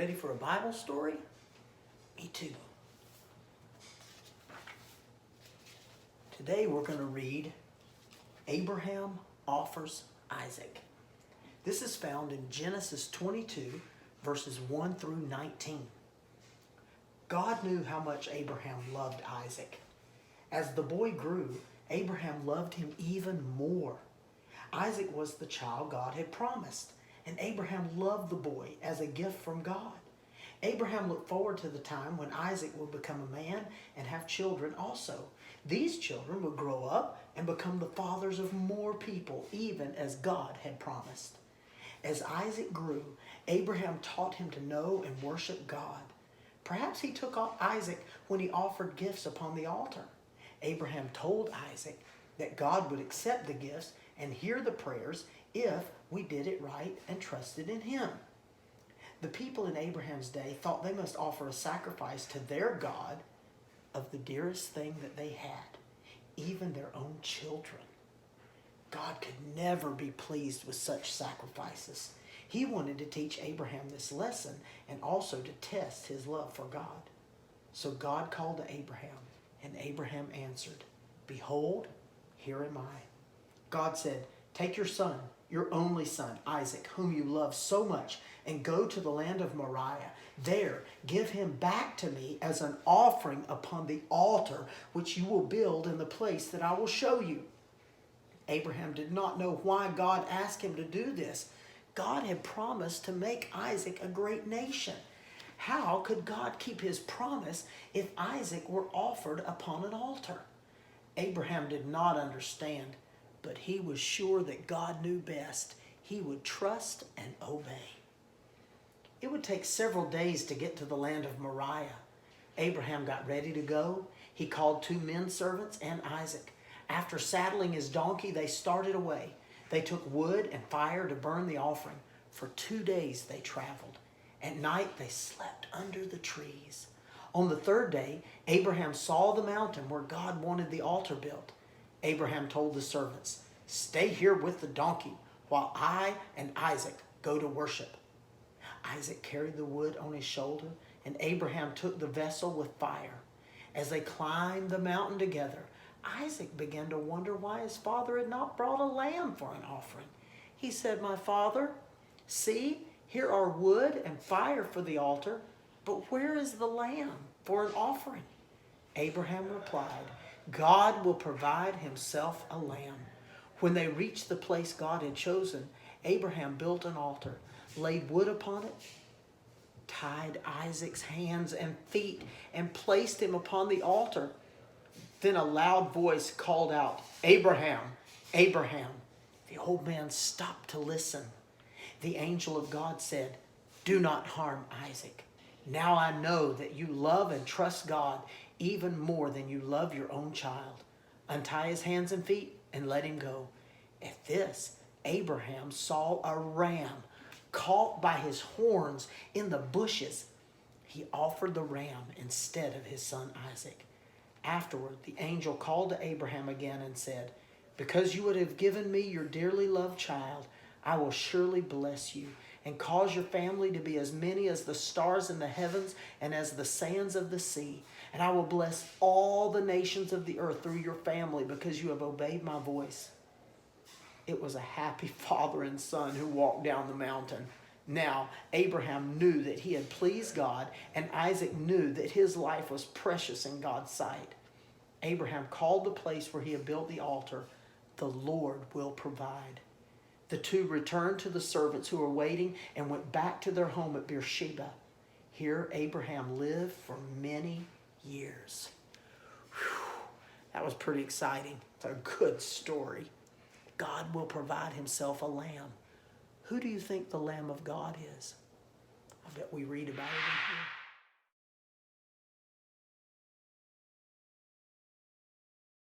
ready for a Bible story? Me too. Today we're going to read Abraham Offers Isaac. This is found in Genesis 22, verses 1 through 19. God knew how much Abraham loved Isaac. As the boy grew, Abraham loved him even more. Isaac was the child God had promised, and Abraham loved the boy as a gift from God. Abraham looked forward to the time when Isaac would become a man and have children also. These children would grow up and become the fathers of more people, even as God had promised. As Isaac grew, Abraham taught him to know and worship God. Perhaps he took Isaac when he offered gifts upon the altar. Abraham told Isaac that God would accept the gifts and hear the prayers if we did it right and trusted in him. The people in Abraham's day thought they must offer a sacrifice to their God of the dearest thing that they had, even their own children. God could never be pleased with such sacrifices. He wanted to teach Abraham this lesson and also to test his love for God. So God called to Abraham, and Abraham answered, "Behold, here am I." God said, "Take your son, your only son, Isaac, whom you love so much, and go to the land of Moriah. There, give him back to me as an offering upon the altar which you will build in the place that I will show you." Abraham did not know why God asked him to do this. God had promised to make Isaac a great nation. How could God keep his promise if Isaac were offered upon an altar? Abraham did not understand, but he was sure that God knew best. He would trust and obey. It would take several days to get to the land of Moriah. Abraham got ready to go. He called 2 men servants and Isaac. After saddling his donkey, they started away. They took wood and fire to burn the offering. For 2 days they traveled. At night they slept under the trees. On the 3rd day, Abraham saw the mountain where God wanted the altar built. Abraham told the servants, "Stay here with the donkey while I and Isaac go to worship." Isaac carried the wood on his shoulder, and Abraham took the vessel with fire. As they climbed the mountain together, Isaac began to wonder why his father had not brought a lamb for an offering. He said, "My father, see, here are wood and fire for the altar, but where is the lamb for an offering?" Abraham replied, "God will provide himself a lamb." When they reached the place God had chosen, Abraham built an altar, laid wood upon it, tied Isaac's hands and feet, and placed him upon the altar. Then a loud voice called out, "Abraham, Abraham." The old man stopped to listen. The angel of God said, "Do not harm Isaac. Now I know that you love and trust God even more than you love your own child. Untie his hands and feet and let him go." At this, Abraham saw a ram caught by his horns in the bushes. He offered the ram instead of his son Isaac. Afterward, the angel called to Abraham again and said, "Because you would have given me your dearly loved child, I will surely bless you and cause your family to be as many as the stars in the heavens and as the sands of the sea. And I will bless all the nations of the earth through your family because you have obeyed my voice." It was a happy father and son who walked down the mountain. Now, Abraham knew that he had pleased God, and Isaac knew that his life was precious in God's sight. Abraham called the place where he had built the altar, "The Lord will provide." The two returned to the servants who were waiting and went back to their home at Beersheba. Here Abraham lived for many years. Whew, that was pretty exciting. It's a good story. God will provide himself a lamb. Who do you think the Lamb of God is? I bet we read about it in here.